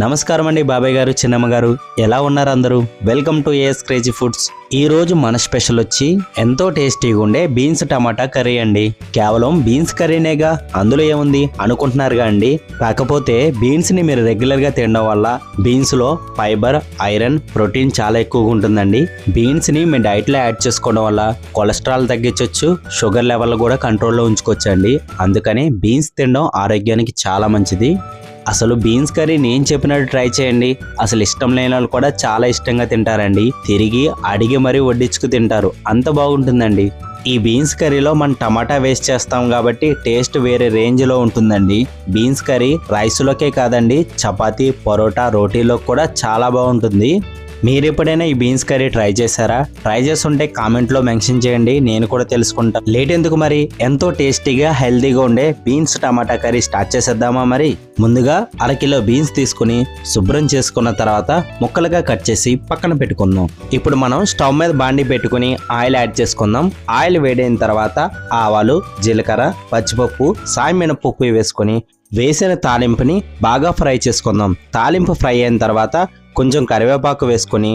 నమస్కారం అండి బాబాయ్ గారు, చిన్నమ్మ గారు, ఎలా ఉన్నారు అందరూ? Welcome to AS crazy foods. ఈ రోజు మన స్పెషల్ వచ్చి ఎంతో టేస్టీగా ఉండే బీన్స్ టమాటా కర్రీ అండి. కేవలం బీన్స్ కర్రీనేగా, అందులో ఏముంది అనుకుంటున్నారుగా అండి. కాకపోతే బీన్స్ ని మీరు రెగ్యులర్ గా తినడం వల్ల బీన్స్ లో ఫైబర్, ఐరన్, ప్రోటీన్ చాలా ఎక్కువగా ఉంటుందండి. బీన్స్ ని మీ డైట్ లో యాడ్ చేసుకోవడం వల్ల కొలెస్ట్రాల్ తగ్గించవచ్చు, షుగర్ లెవెల్ కూడా కంట్రోల్లో ఉంచుకోవచ్చండి. అందుకని బీన్స్ తినడం ఆరోగ్యానికి చాలా మంచిది. అసలు బీన్స్ కర్రీ నేను చెప్పినట్టు ట్రై చేయండి. అసలు ఇష్టం లేని వాళ్ళు కూడా చాలా ఇష్టంగా తింటారండి. తిరిగి అడిగి మరీ వడ్డించుకు తింటారు, అంత బాగుంటుందండి. ఈ బీన్స్ కర్రీలో మనం టమాటా వేస్ట్ చేస్తాం కాబట్టి టేస్ట్ వేరే రేంజ్లో ఉంటుందండి. బీన్స్ కర్రీ రైస్లోకే కాదండి, చపాతీ, పరోటా, రోటీలో కూడా చాలా బాగుంటుంది. మీరు ఎప్పుడైనా ఈ బీన్స్ కర్రీ ట్రై చేశారా? ట్రై చేస్తుంటే కామెంట్లో మెన్షన్ చేయండి, నేను కూడా తెలుసుకుంటా. లేట్ ఎందుకు మరి, ఎంతో టేస్టీగా హెల్తీగా ఉండే బీన్స్ టమాటా కర్రీ స్టార్ట్ చేసేద్దామా? మరి ముందుగా అరకిలో బీన్స్ తీసుకుని శుభ్రం చేసుకున్న తర్వాత ముక్కలుగా కట్ చేసి పక్కన పెట్టుకుందాం. ఇప్పుడు మనం స్టవ్ మీద బాండి పెట్టుకుని ఆయిల్ యాడ్ చేసుకుందాం. ఆయిల్ వేడైన తర్వాత ఆవాలు, జీలకర్ర, పచ్చిపప్పు, సాయి మినపప్పు వేసుకొని వేసిన తాలింపుని బాగా ఫ్రై చేసుకుందాం. తాలింపు ఫ్రై అయిన తర్వాత కొంచెం కరివేపాకు వేసుకొని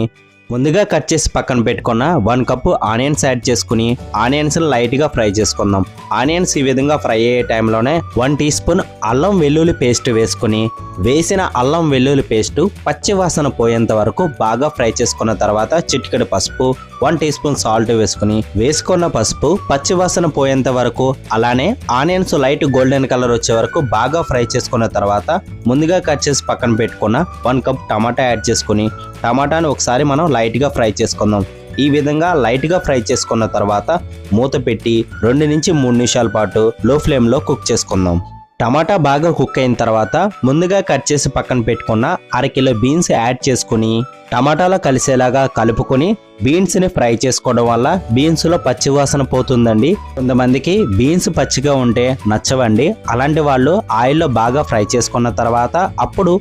ముందుగా కట్ చేసి పక్కన పెట్టుకున్న 1 కప్పు ఆనియన్స్ యాడ్ చేసుకుని ఆనియన్స్ లైట్గా ఫ్రై చేసుకుందాం. ఆనియన్స్ ఈ విధంగా ఫ్రై అయ్యే టైంలోనే 1 టీ స్పూన్ అల్లం వెల్లుల్లి పేస్ట్ వేసుకుని వేసిన అల్లం వెల్లుల్లి పేస్ట్ పచ్చి వాసన పోయేంత వరకు బాగా ఫ్రై చేసుకున్న తర్వాత చిటికెడు పసుపు, 1 టీ స్పూన్ సాల్ట్ వేసుకుని వేసుకున్న పసుపు పచ్చి వాసన పోయేంత వరకు అలానే ఆనియన్స్ లైట్ గోల్డెన్ కలర్ వచ్చే వరకు బాగా ఫ్రై చేసుకున్న తర్వాత ముందుగా కట్ చేసి పక్కన పెట్టుకున్న 1 కప్ టమాటా యాడ్ చేసుకుని టమాటాను ఒకసారి మనం లైట్గా ఫ్రై చేసుకుందాం. ఈ విధంగా లైట్గా ఫ్రై చేసుకున్న తర్వాత మూత పెట్టి 2 నుంచి 3 నిమిషాల పాటు లో ఫ్లేమ్లో కుక్ చేసుకుందాం. టమాటా బాగా కుక్ అయిన తర్వాత ముందుగా కట్ చేసి పక్కన పెట్టుకున్న అరకిలో బీన్స్ యాడ్ చేసుకుని టమాటాలో కలిసేలాగా కలుపుకొని బీన్స్ ని ఫ్రై చేసుకోవడం వల్ల బీన్స్ లో పచ్చి వాసన పోతుందండి. కొంతమందికి బీన్స్ పచ్చిగా ఉంటే నచ్చవండి. అలాంటి వాళ్ళు ఆయిల్లో బాగా ఫ్రై చేసుకున్న తర్వాత అప్పుడు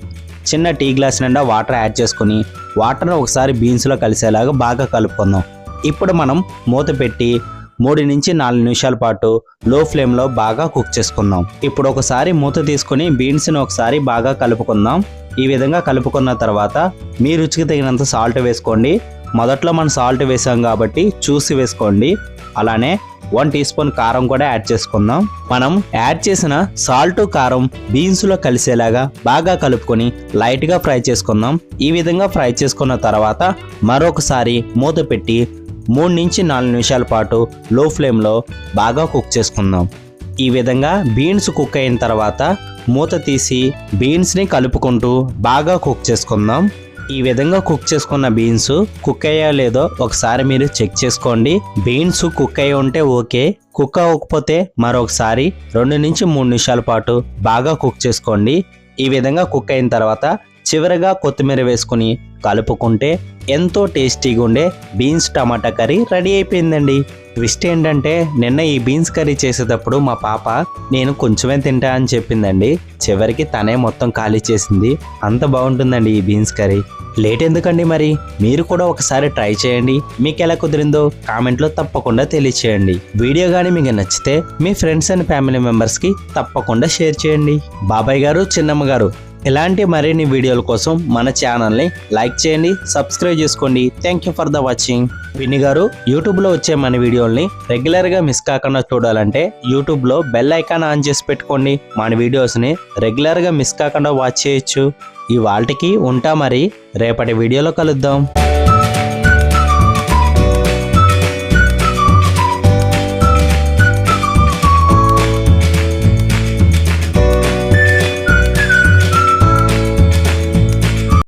చిన్న టీ గ్లాస్ నిండా వాటర్ యాడ్ చేసుకుని వాటర్ని ఒకసారి బీన్స్లో కలిసేలాగా బాగా కలుపుకుందాం. ఇప్పుడు మనం మూత పెట్టి 3 నుంచి 4 నిమిషాల పాటు లో ఫ్లేమ్లో బాగా కుక్ చేసుకుందాం. ఇప్పుడు ఒకసారి మూత తీసుకుని బీన్స్ని ఒకసారి బాగా కలుపుకుందాం. ఈ విధంగా కలుపుకున్న తర్వాత మీ రుచికి తగినంత సాల్ట్ వేసుకోండి. మొదట్లో మనం సాల్ట్ వేసాం కాబట్టి చూసి వేసుకోండి. అలానే 1 టీ స్పూన్ కారం కూడా యాడ్ చేసుకుందాం. మనం యాడ్ చేసిన సాల్ట్, కారం బీన్స్లో కలిసేలాగా బాగా కలుపుకొని లైట్గా ఫ్రై చేసుకుందాం. ఈ విధంగా ఫ్రై చేసుకున్న తర్వాత మరొకసారి మూత పెట్టి 3 నుంచి 4 నిమిషాల పాటు లో ఫ్లేమ్లో బాగా కుక్ చేసుకుందాం. ఈ విధంగా బీన్స్ కుక్ అయిన తర్వాత మూత తీసి బీన్స్ని కలుపుకుంటూ బాగా కుక్ చేసుకుందాం. ఈ విధంగా కుక్ చేసుకున్న బీన్స్ కుక్ అయ్యా లేదో ఒకసారి మీరు చెక్ చేసుకోండి. బీన్స్ కుక్ అయ్యి ఉంటే ఓకే, కుక్ అవ్వకపోతే మరొకసారి 2 నుంచి 3 నిమిషాల పాటు బాగా కుక్ చేసుకోండి. ఈ విధంగా కుక్ అయిన తర్వాత చివరగా కొత్తిమీర వేసుకుని కలుపుకుంటే ఎంతో టేస్టీగా ఉండే బీన్స్ టమాటా కర్రీ రెడీ అయిపోయిందండి. ట్విస్ట్ ఏంటంటే నిన్న ఈ బీన్స్ కర్రీ చేసేటప్పుడు మా పాప నేను కొంచెమే తింటా అని చెప్పిందండి. చివరికి తనే మొత్తం ఖాళీ చేసింది. అంత బాగుంటుందండి ఈ బీన్స్ కర్రీ. లేట్ ఎందుకండి, మరి మీరు కూడా ఒకసారి ట్రై చేయండి. మీకు ఎలా కుదిరిందో కామెంట్లో తప్పకుండా తెలియచేయండి. వీడియో కానీ మీకు నచ్చితే మీ ఫ్రెండ్స్ అండ్ ఫ్యామిలీ మెంబర్స్కి తప్పకుండా షేర్ చేయండి. బాబాయ్ గారు, చిన్నమ్మ గారు, ఇలాంటి మరిన్ని వీడియోల కోసం మన ఛానల్ని లైక్ చేయండి, సబ్స్క్రైబ్ చేసుకోండి. Thank you for the watching. విని గారు, యూట్యూబ్లో వచ్చే మన వీడియోల్ని రెగ్యులర్గా మిస్ కాకుండా చూడాలంటే యూట్యూబ్లో బెల్ ఐకాన్ ఆన్ చేసి పెట్టుకోండి. మన వీడియోస్ని రెగ్యులర్గా మిస్ కాకుండా వాచ్ చేయొచ్చు. ఇవాల్టికి ఉంటా, మరి రేపటి వీడియోలో కలుద్దాం.